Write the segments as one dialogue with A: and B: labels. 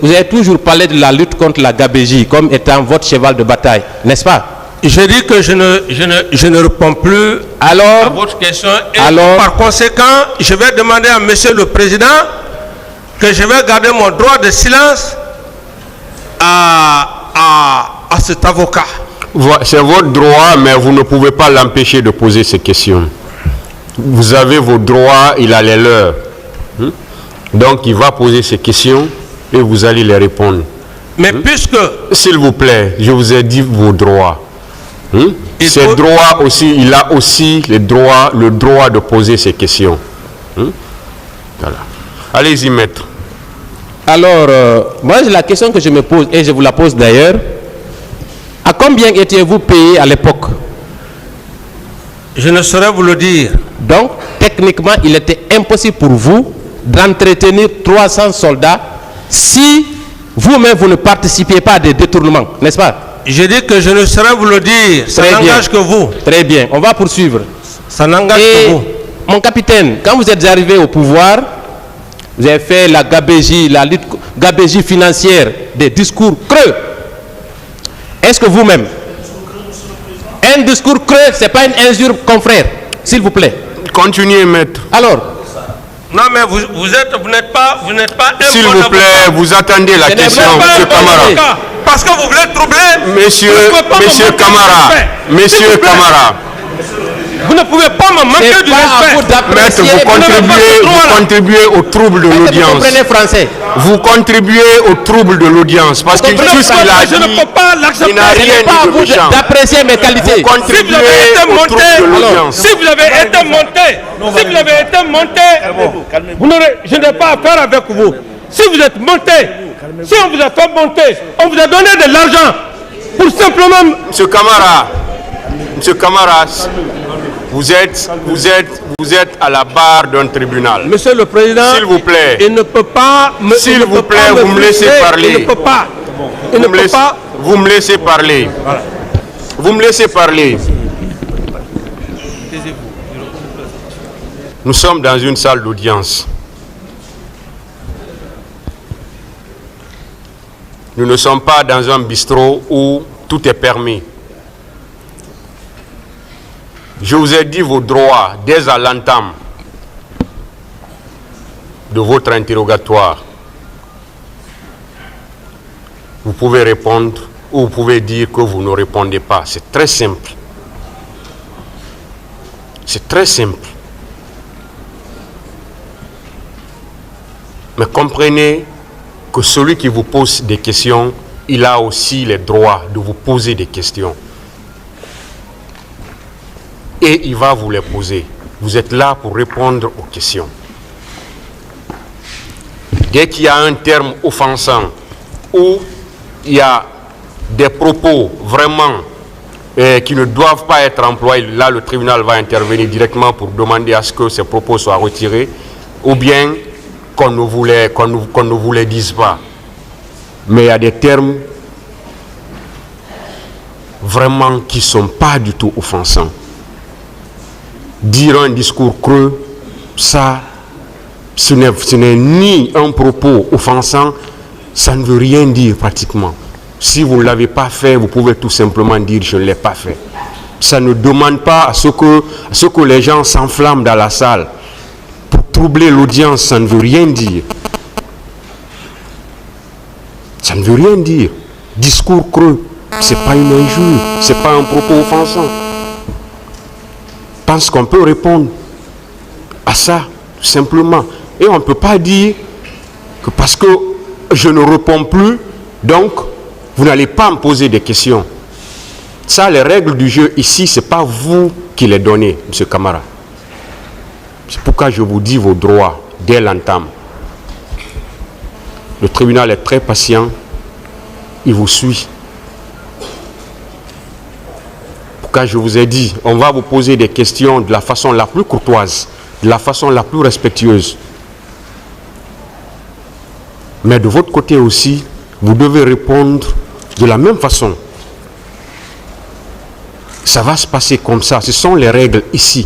A: vous avez toujours parlé de la lutte contre la gabegie comme étant votre cheval de bataille, n'est-ce pas?
B: Je dis que je ne réponds plus à votre question. Et par conséquent, je vais demander à Monsieur le Président que je vais garder mon droit de silence à cet avocat.
C: C'est votre droit, mais vous ne pouvez pas l'empêcher de poser ces questions. Vous avez vos droits, il a les leurs. Donc il va poser ces questions et vous allez les répondre.
B: Mais puisque...
C: S'il vous plaît, je vous ai dit vos droits. Ces droits aussi, il a aussi le droit de poser ces questions. Voilà. Allez-y, maître.
A: Alors, moi, la question que je me pose, et je vous la pose d'ailleurs, à combien étiez-vous payé à l'époque?
B: Je ne saurais vous le dire.
A: Donc, techniquement, il était impossible pour vous d'entretenir 300 soldats si vous-même vous ne participiez pas à des détournements, n'est-ce pas?
B: Je dis que je ne saurais vous le dire. Ça n'engage que vous.
A: Très bien, on va poursuivre.
B: Ça n'engage que vous.
A: Mon capitaine, quand vous êtes arrivé au pouvoir, vous avez fait la gabegie, la lutte gabegie financière, des discours creux. Est-ce que vous-même, un discours creux, ce n'est pas une injure, confrère, s'il vous plaît?
C: Continuez, maître.
A: Alors?
B: Non, mais vous n'êtes pas un
C: s'il vous plaît, vous attendez la question, monsieur Camara.
B: Parce que vous voulez troubler.
C: Monsieur Camara.
B: Vous ne pouvez pas me manquer du respect.
C: Maître, vous contribuez au trouble de l'audience.
A: Vous comprenez français?
C: Vous contribuez au trouble de l'audience. Parce que tout ce qu'il a dit,
B: je ne peux pas l'accepter.
C: Il n'a rien dit de méchant.
A: D'apprécier mes qualités.
C: Vous contribuez au trouble de l'audience.
B: Si vous avez été monté, je n'ai pas affaire avec vous. Si vous êtes monté, si on vous a fait monter, on vous a donné de l'argent pour simplement...
C: Monsieur Camara, vous êtes à la barre d'un tribunal.
B: Monsieur le Président,
C: s'il vous plaît,
B: il ne peut pas me...
C: S'il vous plaît, vous me laissez parler.
B: Il ne peut pas.
C: Vous me laissez parler. Voilà. Vous me laissez parler. Nous sommes dans une salle d'audience. Nous ne sommes pas dans un bistrot où tout est permis. Je vous ai dit vos droits dès à l'entame de votre interrogatoire. Vous pouvez répondre ou vous pouvez dire que vous ne répondez pas. C'est très simple. C'est très simple. Mais comprenez que celui qui vous pose des questions, il a aussi le droit de vous poser des questions. Et il va vous les poser. Vous êtes là pour répondre aux questions. Dès qu'il y a un terme offensant ou il y a des propos vraiment qui ne doivent pas être employés, là le tribunal va intervenir directement pour demander à ce que ces propos soient retirés, ou bien qu'on ne vous les dise pas. Mais il y a des termes vraiment qui ne sont pas du tout offensants. Dire un discours creux, ça, ce n'est ni un propos offensant, ça ne veut rien dire pratiquement. Si vous ne l'avez pas fait, vous pouvez tout simplement dire « je ne l'ai pas fait ». Ça ne demande pas à ce que les gens s'enflamment dans la salle. Pour troubler l'audience, ça ne veut rien dire. Ça ne veut rien dire. Discours creux, ce n'est pas une injure, ce n'est pas un propos offensant. Je pense qu'on peut répondre à ça, tout simplement. Et on ne peut pas dire que parce que je ne réponds plus, donc vous n'allez pas me poser des questions. Ça, les règles du jeu ici, ce n'est pas vous qui les donnez, M. Camara. C'est pourquoi je vous dis vos droits dès l'entame. Le tribunal est très patient, il vous suit. Pourquoi je vous ai dit, on va vous poser des questions de la façon la plus courtoise, de la façon la plus respectueuse. Mais de votre côté aussi, vous devez répondre de la même façon. Ça va se passer comme ça, ce sont les règles ici.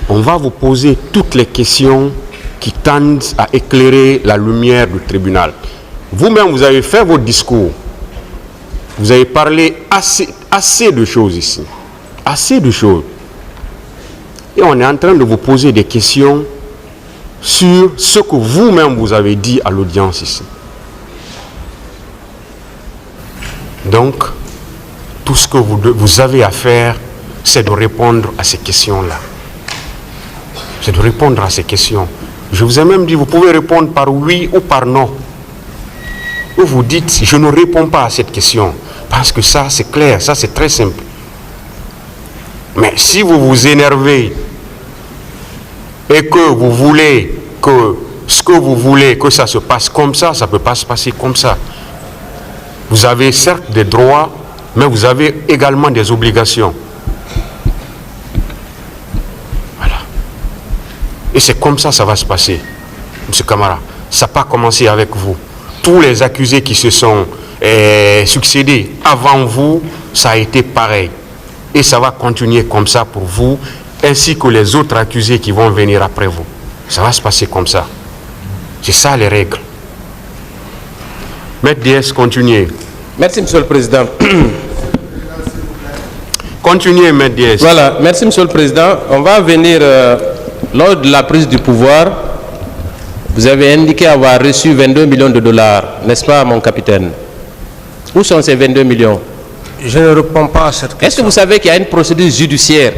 C: On va vous poser toutes les questions qui tendent à éclairer la lumière du tribunal. Vous-même, vous avez fait votre discours. Vous avez parlé assez de choses ici. Assez de choses. Et on est en train de vous poser des questions sur ce que vous-même vous avez dit à l'audience ici. Donc, tout ce que vous avez à faire, c'est de répondre à ces questions-là. C'est de répondre à ces questions. Je vous ai même dit, vous pouvez répondre par oui ou par non. Ou vous dites, je ne réponds pas à cette question. Parce que ça, c'est clair, ça, c'est très simple. Mais si vous vous énervez et que vous voulez que ce que vous voulez, que ça se passe comme ça ne peut pas se passer comme ça. Vous avez certes des droits, mais vous avez également des obligations. Voilà. Et c'est comme ça que ça va se passer, M. Camara. Ça n'a pas commencé avec vous. Tous les accusés qui se sont succédés avant vous, ça a été pareil. Et ça va continuer comme ça pour vous, ainsi que les autres accusés qui vont venir après vous. Ça va se passer comme ça. C'est ça les règles. Maître DS, continuez.
A: Merci, Monsieur le Président.
C: Continuez, Maître DS.
A: Voilà, merci, Monsieur le Président. On va venir, lors de la prise du pouvoir, vous avez indiqué avoir reçu 22 millions de dollars, n'est-ce pas, mon capitaine? Où sont ces 22 millions?
B: Je ne réponds pas à cette question.
A: Est-ce que vous savez qu'il y a une procédure judiciaire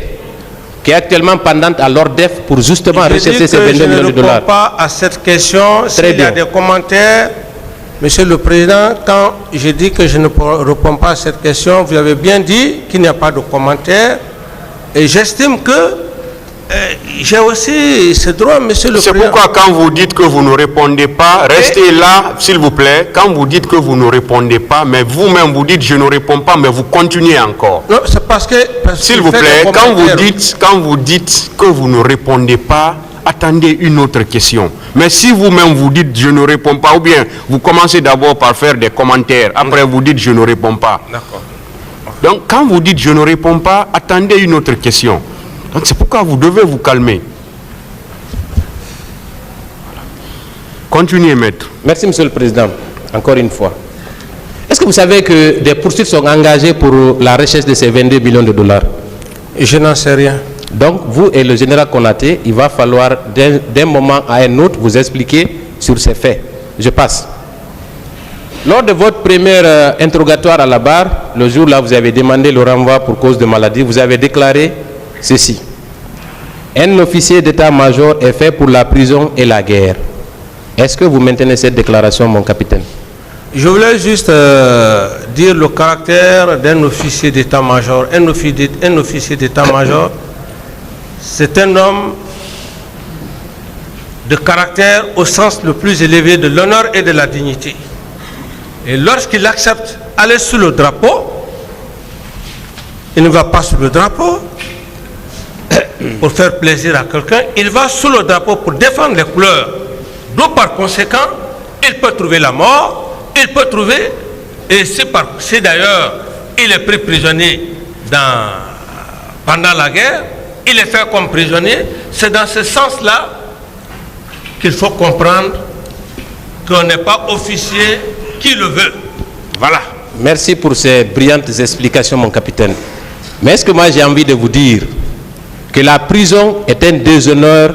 A: qui est actuellement pendante à l'ORDEF pour justement rechercher ces 22 millions de dollars?
B: Je ne réponds pas à cette question. S'il y a des commentaires, Monsieur le Président, quand je dis que je ne réponds pas à cette question, vous avez bien dit qu'il n'y a pas de commentaires. Et j'estime que j'ai aussi ce droit, Monsieur le Président.
C: C'est pourquoi quand vous dites que vous ne répondez pas, restez là, s'il vous plaît. Quand vous dites que vous ne répondez pas, mais vous-même vous dites je ne réponds pas, mais vous continuez encore.
B: Non, c'est parce que...
C: S'il vous plaît, quand vous dites que vous ne répondez pas, attendez une autre question. Mais si vous-même vous dites je ne réponds pas, ou bien vous commencez d'abord par faire des commentaires, après vous dites je ne réponds pas.
B: D'accord.
C: Donc quand vous dites je ne réponds pas, attendez une autre question. Donc c'est pourquoi vous devez vous calmer. Continuez, maître.
A: Merci, Monsieur le Président. Encore une fois. Est-ce que vous savez que des poursuites sont engagées pour la recherche de ces 22 millions de dollars?
B: Je n'en sais rien.
A: Donc, vous et le général Konaté, il va falloir d'un moment à un autre vous expliquer sur ces faits. Je passe. Lors de votre premier interrogatoire à la barre, le jour là vous avez demandé le renvoi pour cause de maladie, vous avez déclaré ceci. Un officier d'état-major est fait pour la prison et la guerre. Est-ce que vous maintenez cette déclaration, mon capitaine?
B: Je voulais juste dire le caractère d'un officier d'état-major. Un officier d'état-major, c'est un homme de caractère au sens le plus élevé de l'honneur et de la dignité. Et lorsqu'il accepte aller sous le drapeau, il ne va pas sous le drapeau pour faire plaisir à quelqu'un, il va sous le drapeau pour défendre les couleurs. Donc par conséquent, il peut trouver la mort, il peut trouver, et si d'ailleurs il est pris prisonnier pendant la guerre, il est fait comme prisonnier, c'est dans ce sens-là qu'il faut comprendre qu'on n'est pas officier qui le veut. Voilà.
A: Merci pour ces brillantes explications, mon capitaine. Mais est-ce que moi j'ai envie de vous dire que la prison est un déshonneur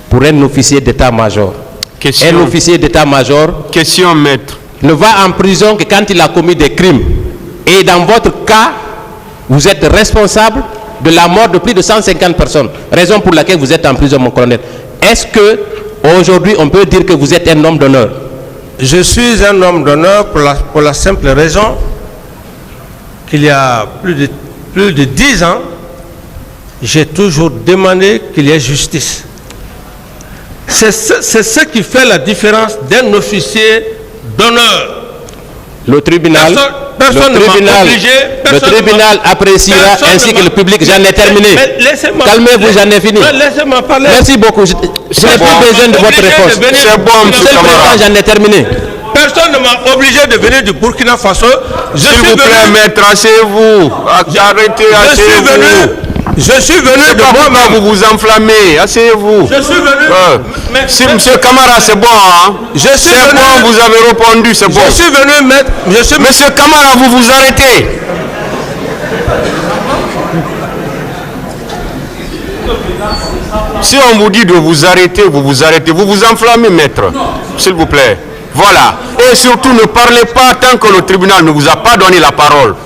A: pour un officier d'état-major? Un officier d'état-major
C: Question, maître.
A: ne va en prison que quand il a commis des crimes. Et dans votre cas, vous êtes responsable de la mort de plus de 150 personnes. Raison pour laquelle vous êtes en prison, mon colonel. Est-ce que aujourd'hui on peut dire que vous êtes un homme d'honneur?
B: Je suis un homme d'honneur pour la simple raison qu'il y a plus de 10 ans, j'ai toujours demandé qu'il y ait justice. C'est ce qui fait la différence d'un officier d'honneur.
A: Le tribunal, le tribunal appréciera ainsi que le public. J'en ai terminé. Calmez-vous, j'en ai fini.
B: Laissez-moi parler.
A: Merci beaucoup. Je n'ai plus besoin de votre réponse.
C: C'est bon, M. Camara.
A: J'en ai terminé.
B: Personne ne m'a obligé de venir du Burkina Faso.
C: S'il vous plaît, maître, asseyez-vous. Arrêtez, asseyez-vous.
B: Je suis venu de moi-même.
C: Vous vous enflammez, asseyez-vous.
B: Je suis venu.
C: Si monsieur Camara, c'est bon, hein? C'est bon, vous avez répondu, c'est bon.
B: Je suis venu mettre.
C: Monsieur Camara, vous vous arrêtez. Si on vous dit de vous arrêter, vous vous arrêtez. Vous vous enflammez, maître. S'il vous plaît. Voilà. Et surtout, ne parlez pas tant que le tribunal ne vous a pas donné la parole.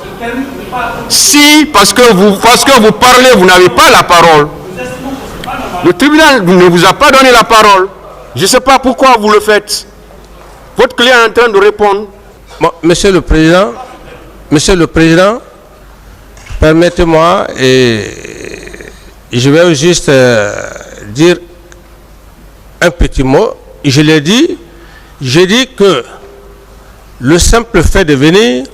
C: Si, parce que vous parlez, vous n'avez pas la parole. Le tribunal ne vous a pas donné la parole. Je ne sais pas pourquoi vous le faites. Votre client est en train de répondre.
B: Bon, Monsieur le Président, permettez-moi, et je vais juste dire un petit mot. Je l'ai dit, j'ai dit que le simple fait de venir,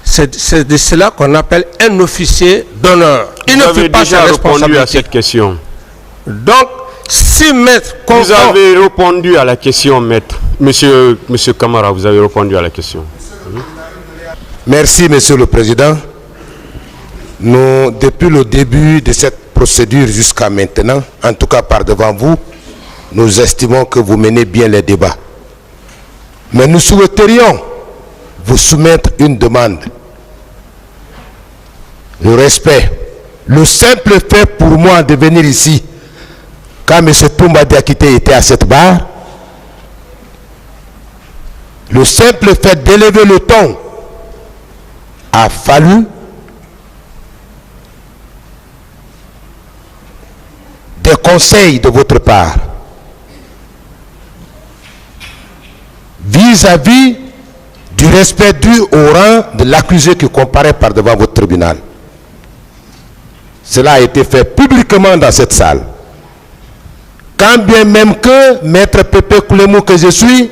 B: c'est de cela qu'on appelle un officier d'honneur. Il ne fait pas sa responsabilité.
C: Répondu à cette question.
B: Donc, si maître...
C: Vous avez répondu à la question, maître. Monsieur Camara, vous avez répondu à la question.
D: Merci, Monsieur le Président. Nous, depuis le début de cette procédure jusqu'à maintenant, en tout cas par devant vous, nous estimons que vous menez bien les débats. Mais nous souhaiterions vous soumettre une demande. Le respect. Le simple fait pour moi de venir ici, quand M. Toumba Diakité était à cette barre, le simple fait d'élever le ton a fallu des conseils de votre part vis-à-vis du respect dû au rang de l'accusé qui comparaît par devant votre tribunal. Cela a été fait publiquement dans cette salle. Quand bien même que Maître Pépé Koulemou que je suis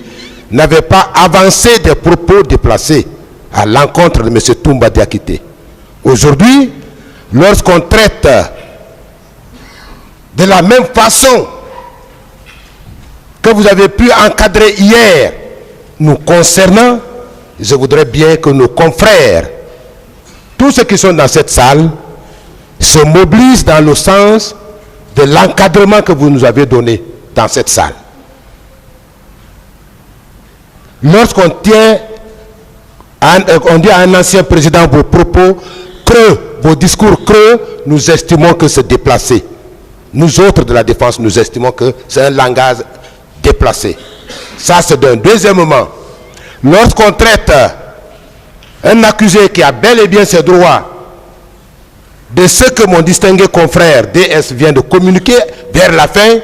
D: n'avait pas avancé des propos déplacés à l'encontre de M. Toumba Diakité. Aujourd'hui, lorsqu'on traite de la même façon que vous avez pu encadrer hier nous concernant, je voudrais bien que nos confrères, tous ceux qui sont dans cette salle, se mobilisent dans le sens de l'encadrement que vous nous avez donné dans cette salle. Lorsqu'on tient, on dit à un ancien président vos propos creux, vos discours creux, nous estimons que c'est déplacé. Nous autres de la défense, nous estimons que c'est un langage déplacé. Ça, c'est d'un. Deuxièmement, lorsqu'on traite un accusé qui a bel et bien ses droits de ce que mon distingué confrère DS vient de communiquer vers la fin,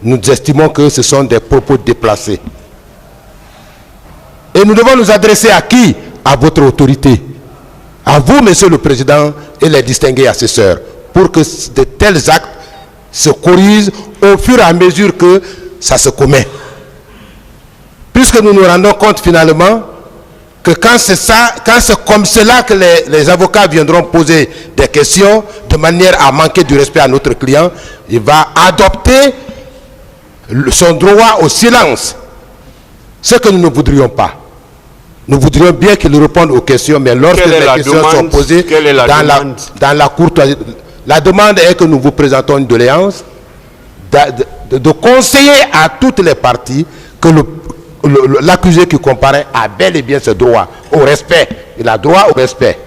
D: nous estimons que ce sont des propos déplacés. Et nous devons nous adresser à qui? À votre autorité. À vous, Monsieur le Président, et les distingués assesseurs, pour que de tels actes se corrigent au fur et à mesure que ça se commet. Puisque nous nous rendons compte finalement que quand c'est ça, quand c'est comme cela que les avocats viendront poser des questions de manière à manquer du respect à notre client, il va adopter son droit au silence. Ce que nous ne voudrions pas. Nous voudrions bien qu'il réponde aux questions, mais lorsque les questions sont posées dans la courtoisie, la demande est que nous vous présentons une doléance de conseiller à toutes les parties que l'accusé qui comparaît a bel et bien ce droit au respect. Il a droit au respect.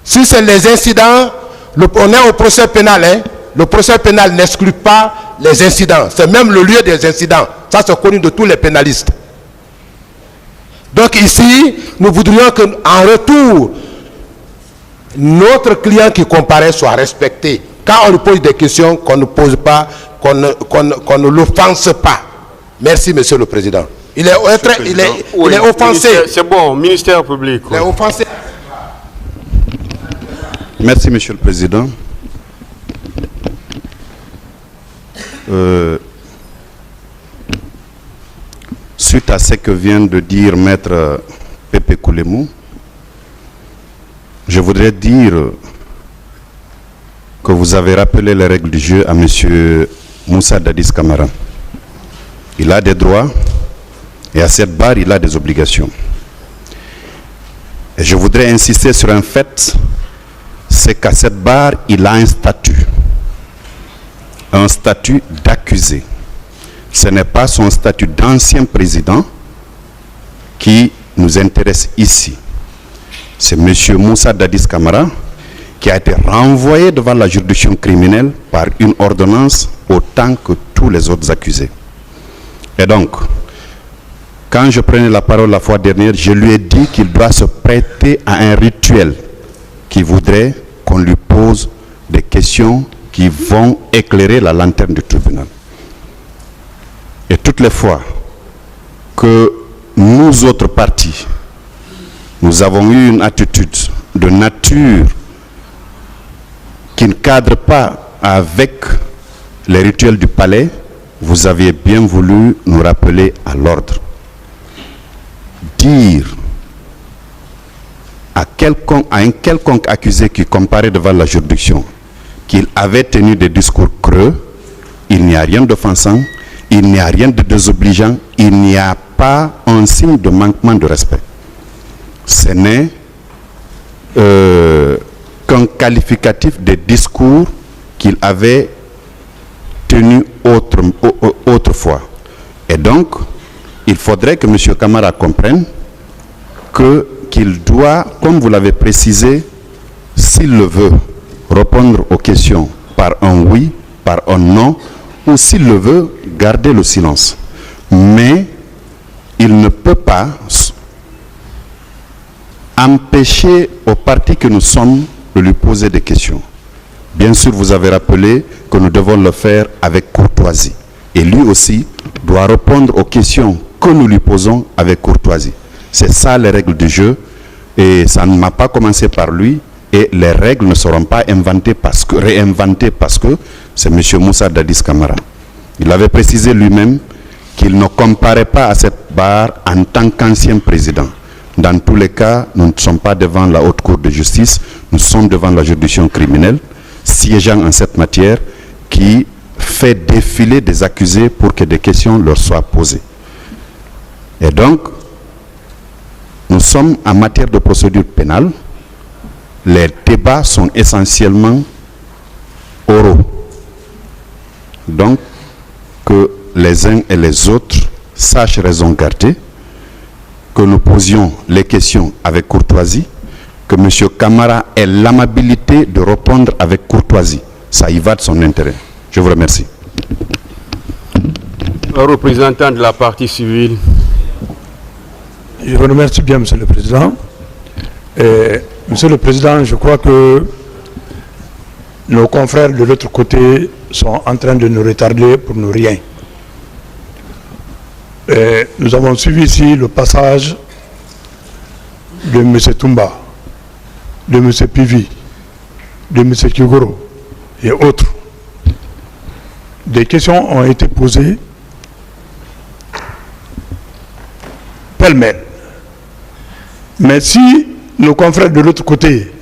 D: Si c'est les incidents, on est au procès pénal. Hein, le procès pénal n'exclut pas les incidents. C'est même le lieu des incidents. Ça, c'est connu de tous les pénalistes. Donc ici, nous voudrions qu'en retour, notre client qui comparaît soit respecté. Quand on lui pose des questions, qu'on ne pose pas, qu'on ne l'offense pas. Merci, Monsieur le Président. Il est offensé.
C: C'est bon, ministère public.
D: Il est offensé.
E: Merci, Monsieur le Président. Suite à ce que vient de dire Maître Pépé Koulemou, je voudrais dire que vous avez rappelé les règles du jeu à M. Moussa Dadis Camara. Il a des droits et à cette barre, il a des obligations. Et je voudrais insister sur un fait, c'est qu'à cette barre, il a un statut d'accusé. Ce n'est pas son statut d'ancien président qui nous intéresse ici. C'est M. Moussa Dadis Camara qui a été renvoyé devant la juridiction criminelle par une ordonnance autant que tous les autres accusés. Et donc, quand je prenais la parole la fois dernière, je lui ai dit qu'il doit se prêter à un rituel qui voudrait qu'on lui pose des questions qui vont éclairer la lanterne du tribunal. Et toutes les fois que nous autres partis, nous avons eu une attitude de nature qui ne cadre pas avec les rituels du palais, vous aviez bien voulu nous rappeler à l'ordre. Dire à un quelconque accusé qui comparait devant la juridiction qu'il avait tenu des discours creux, il n'y a rien d'offensant, il n'y a rien de désobligeant, il n'y a pas un signe de manquement de respect. Ce n'est qu'un qualificatif des discours qu'il avait tenus autrefois. Et donc, il faudrait que M. Camara comprenne qu'il doit, comme vous l'avez précisé, s'il le veut, répondre aux questions par un oui, par un non, ou s'il le veut, garder le silence. Mais il ne peut pas empêcher au parti que nous sommes de lui poser des questions. Bien sûr, vous avez rappelé que nous devons le faire avec courtoisie. Et lui aussi doit répondre aux questions que nous lui posons avec courtoisie. C'est ça les règles du jeu. Et ça ne m'a pas commencé par lui. Et les règles ne seront pas réinventées parce que c'est M. Moussa Dadis Camara. Il avait précisé lui-même qu'il ne comparait pas à cette barre en tant qu'ancien président. Dans tous les cas, nous ne sommes pas devant la haute cour de justice, nous sommes devant la juridiction criminelle, siégeant en cette matière, qui fait défiler des accusés pour que des questions leur soient posées. Et donc, nous sommes en matière de procédure pénale. Les débats sont essentiellement oraux. Donc, que les uns et les autres sachent raison garder, que nous posions les questions avec courtoisie, que M. Camara ait l'amabilité de répondre avec courtoisie. Ça y va de son intérêt. Je vous remercie.
C: Un représentant de la partie civile.
B: Je vous remercie bien, Monsieur le Président. Monsieur le Président, je crois que nos confrères de l'autre côté sont en train de nous retarder pour nous rien. Nous avons suivi ici le passage de M. Toumba, de M. Pivi, de M. Kigoro et autres. Des questions ont été posées pêle-mêle. Mais si nos confrères de l'autre côté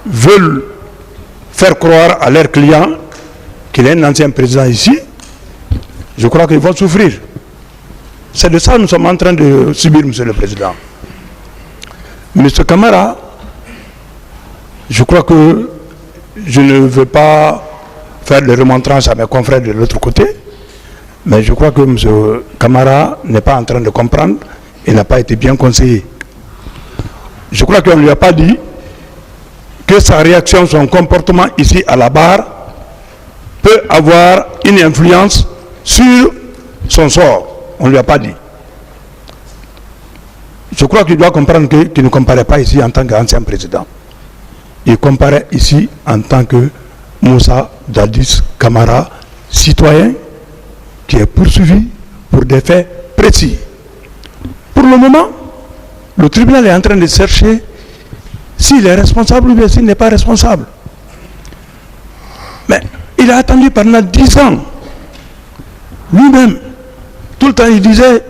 B: veulent faire croire à leurs clients qu'il y a un ancien président ici, je crois qu'ils vont souffrir. C'est de ça que nous sommes en train de subir, Monsieur le Président. Monsieur Camara, je crois que je ne veux pas faire de remontrance à mes confrères de l'autre côté, mais je crois que M. Camara n'est pas en train de comprendre, il n'a pas été bien conseillé. Je crois qu'on ne lui a pas dit que sa réaction, son comportement ici à la barre peut avoir une influence sur son sort. On ne lui a pas dit. Je crois qu'il doit comprendre qu'il ne comparait pas ici en tant qu'ancien président. Il comparait ici en tant que Moussa Dadis Camara, citoyen qui est poursuivi pour des faits précis. Pour le moment, le tribunal est en train de chercher s'il est responsable ou bien s'il n'est pas responsable. Mais il a attendu pendant 10 ans. Lui-même, tout le temps il disait,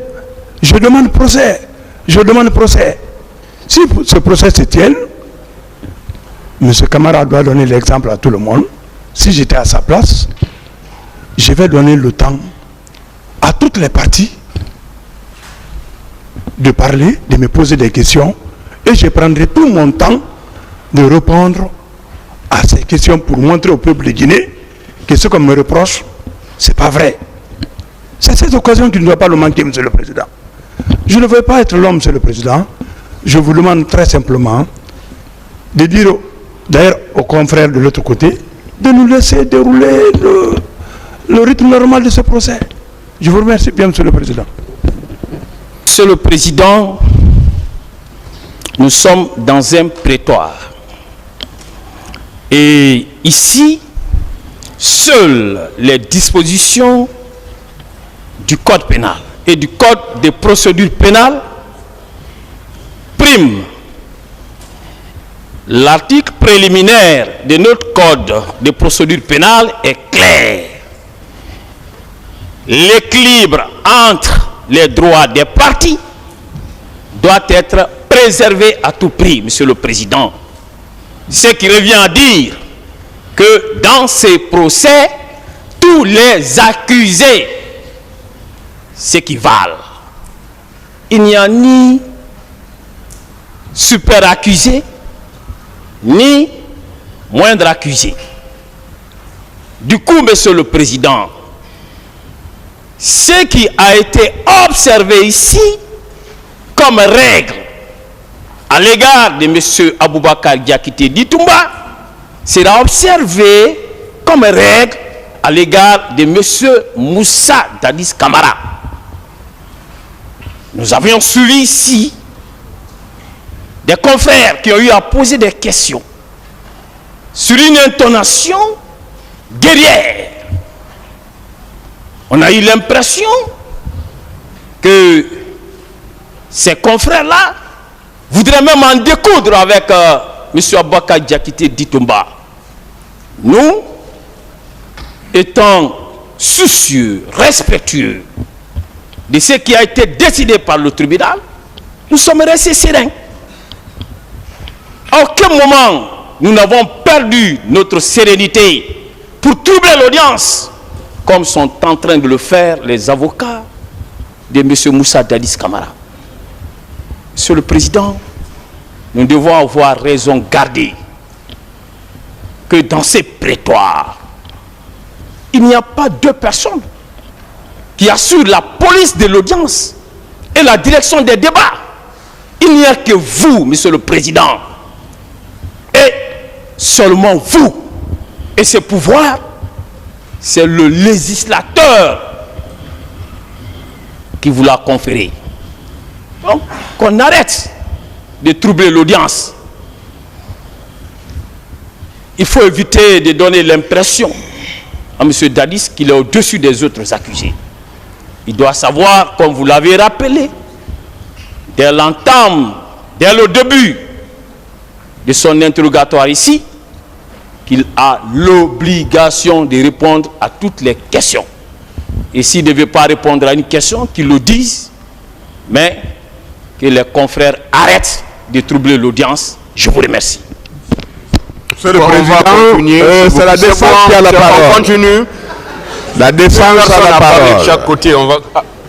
B: je demande procès, je demande procès. Si ce procès se tienne, M. Camara doit donner l'exemple à tout le monde. Si j'étais à sa place, je vais donner le temps à toutes les parties de parler, de me poser des questions, et je prendrai tout mon temps
F: de répondre à ces questions pour montrer au peuple de Guinée que ce qu'on me reproche, ce n'est pas vrai. C'est cette occasion qui ne doit pas le manquer, Monsieur le Président. Je ne veux pas être l'homme, Monsieur le Président. Je vous demande très simplement de dire, d'ailleurs, aux confrères de l'autre côté, de nous laisser dérouler le rythme normal de ce procès. Je vous remercie bien, Monsieur le Président.
G: Monsieur le Président, nous sommes dans un prétoire. Et ici, seules les dispositions du Code pénal et du Code des procédures pénales priment. L'article préliminaire de notre Code des procédures pénales est clair. L'équilibre entre les droits des parties doit être préservé à tout prix, Monsieur le Président. Ce qui revient à dire que dans ces procès, tous les accusés s'équivalent. Il n'y a ni super accusé, ni moindre accusé. Du coup, Monsieur le Président, ce qui a été observé ici comme règle à l'égard de M. Aboubakar Diakité Ditumba sera observé comme règle à l'égard de M. Moussa Dadis Camara. Nous avions suivi ici des confrères qui ont eu à poser des questions sur une intonation guerrière. On a eu l'impression que ces confrères-là voudraient même en découdre avec M. Aboubakar Diakité Ditumba. Nous, étant soucieux, respectueux de ce qui a été décidé par le tribunal, nous sommes restés sereins. À aucun moment, nous n'avons perdu notre sérénité pour troubler l'audience, comme sont en train de le faire les avocats de M. Moussa Dadis Camara. Monsieur le Président, nous devons avoir raison garder que dans ces prétoires, il n'y a pas deux personnes qui assurent la police de l'audience et la direction des débats. Il n'y a que vous, Monsieur le Président, et seulement vous. Et ce pouvoir, c'est le législateur qui vous l'a conféré. Donc, qu'on arrête de troubler l'audience. Il faut éviter de donner l'impression à M. Dadis qu'il est au-dessus des autres accusés. Il doit savoir, comme vous l'avez rappelé, dès l'entame, dès le début de son interrogatoire ici, qu'il a l'obligation de répondre à toutes les questions. Et s'il ne veut pas répondre à une question, qu'il le dise, mais que les confrères arrêtent de troubler l'audience. Je vous remercie.
C: Monsieur le Président, c'est la défense qui a la parole. On continue. La défense a la parole. De chaque côté, on va.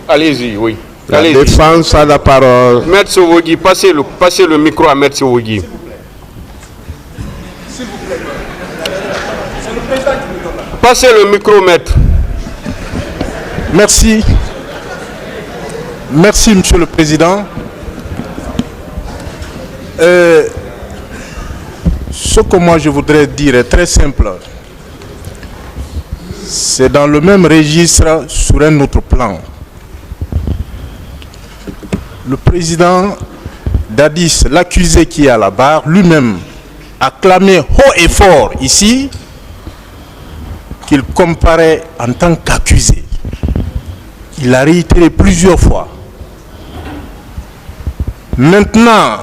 C: Allez-y, oui. La défense a la parole. Maître Sowogi, passez le micro à Maître Sowogi. S'il vous plaît. C'est le président qui me donne. Passez le micro, Maître.
H: Merci. Merci, Monsieur le Président. Ce que moi je voudrais dire est très simple. C'est dans le même registre sur un autre plan. Le président Dadis, l'accusé qui est à la barre, lui-même a clamé haut et fort ici qu'il comparaît en tant qu'accusé. Il a réitéré plusieurs fois. Maintenant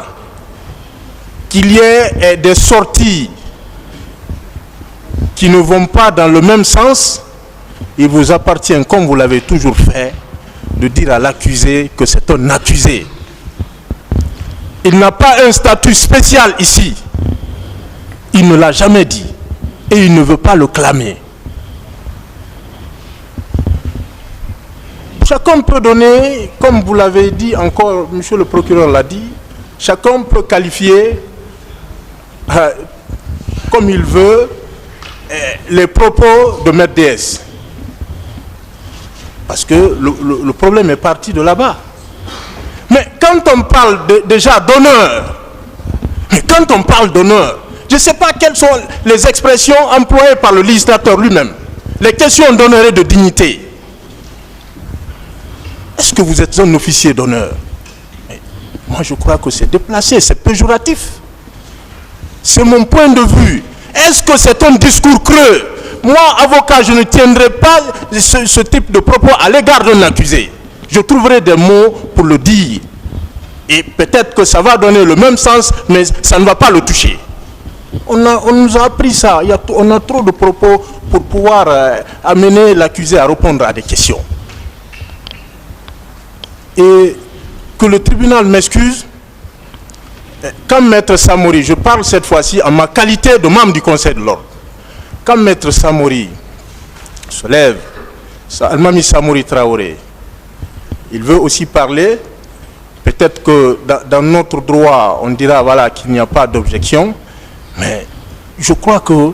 H: qu'il y ait des sorties qui ne vont pas dans le même sens, il vous appartient, comme vous l'avez toujours fait, de dire à l'accusé que c'est un accusé. Il n'a pas un statut spécial ici. Il ne l'a jamais dit. Et il ne veut pas le clamer. Chacun peut donner, comme vous l'avez dit encore, monsieur le procureur l'a dit, chacun peut qualifier comme il veut, les propos de Maître DS. Parce que le problème est parti de là-bas. Mais quand on parle déjà d'honneur, je ne sais pas quelles sont les expressions employées par le législateur lui-même. Les questions d'honneur et de dignité. Est-ce que vous êtes un officier d'honneur? Moi, je crois que c'est déplacé, c'est péjoratif. C'est mon point de vue. Est-ce que c'est un discours creux? Moi, avocat, je ne tiendrai pas ce type de propos à l'égard d'un accusé. Je trouverai des mots pour le dire. Et peut-être que ça va donner le même sens, mais ça ne va pas le toucher. On nous a appris ça. On a trop de propos pour pouvoir amener l'accusé à répondre à des questions. Et que le tribunal m'excuse, quand Maître Samori, je parle cette fois-ci en ma qualité de membre du Conseil de l'Ordre, quand Maître Samori se lève, Almami Samori Traoré, il veut aussi parler, peut-être que dans notre droit, on dira voilà, qu'il n'y a pas d'objection, mais je crois que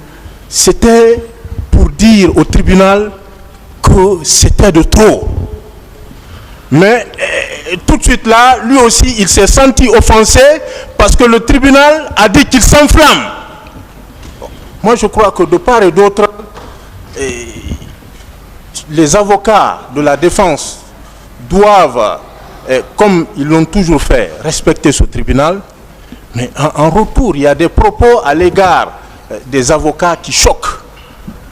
H: c'était pour dire au tribunal que c'était de trop. Mais tout de suite là, lui aussi, il s'est senti offensé parce que le tribunal a dit qu'il s'enflamme. Moi, je crois que de part et d'autre, les avocats de la défense doivent, comme ils l'ont toujours fait, respecter ce tribunal. Mais en retour, il y a des propos à l'égard des avocats qui choquent.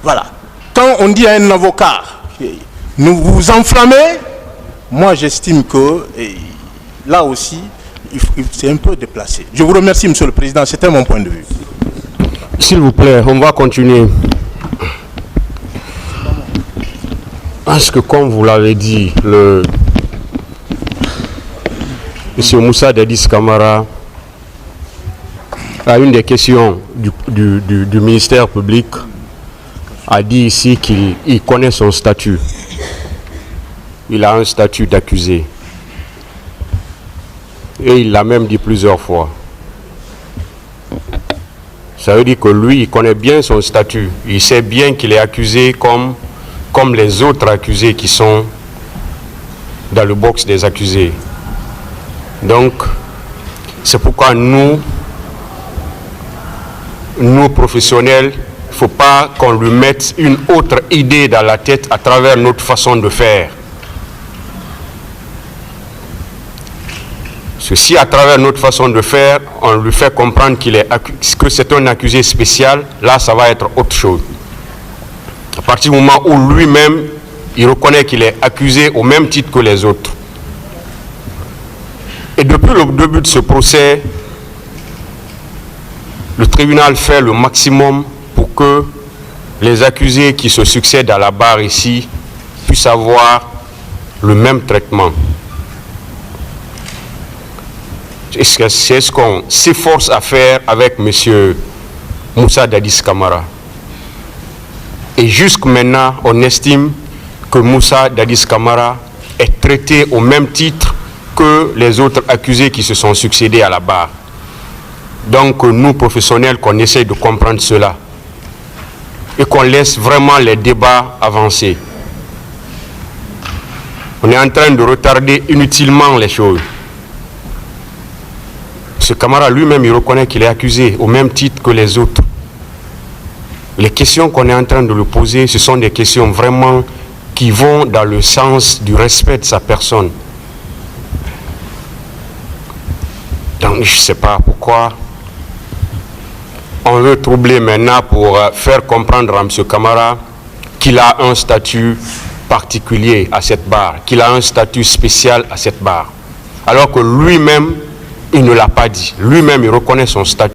H: Voilà. Quand on dit à un avocat, nous vous enflammez, moi j'estime que là aussi, c'est un peu déplacé. Je vous remercie, Monsieur le Président, c'était mon point de vue.
C: S'il vous plaît, on va continuer. Parce que comme vous l'avez dit, M. Moussa Dadis Camara à une des questions du ministère public a dit ici qu'il connaît son statut. Il a un statut d'accusé. Et il l'a même dit plusieurs fois. Ça veut dire que lui, il connaît bien son statut. Il sait bien qu'il est accusé comme les autres accusés qui sont dans le box des accusés. Donc, c'est pourquoi nous professionnels, il ne faut pas qu'on lui mette une autre idée dans la tête à travers notre façon de faire. Parce que si à travers notre façon de faire, on lui fait comprendre que c'est un accusé spécial, là ça va être autre chose. À partir du moment où lui-même, il reconnaît qu'il est accusé au même titre que les autres. Et depuis le début de ce procès, le tribunal fait le maximum pour que les accusés qui se succèdent à la barre ici puissent avoir le même traitement. C'est ce qu'on s'efforce à faire avec M. Moussa Dadis Camara. Et jusqu'à maintenant, on estime que Moussa Dadis Camara est traité au même titre que les autres accusés qui se sont succédés à la barre. Donc nous, professionnels, qu'on essaye de comprendre cela et qu'on laisse vraiment les débats avancer. On est en train de retarder inutilement les choses. Ce Camara lui-même, il reconnaît qu'il est accusé au même titre que les autres. Les questions qu'on est en train de lui poser, ce sont des questions vraiment qui vont dans le sens du respect de sa personne. Donc je ne sais pas pourquoi on veut troubler maintenant pour faire comprendre à M. Camara qu'il a un statut particulier à cette barre, qu'il a un statut spécial à cette barre. Alors que lui-même, il ne l'a pas dit. Lui-même, il reconnaît son statut.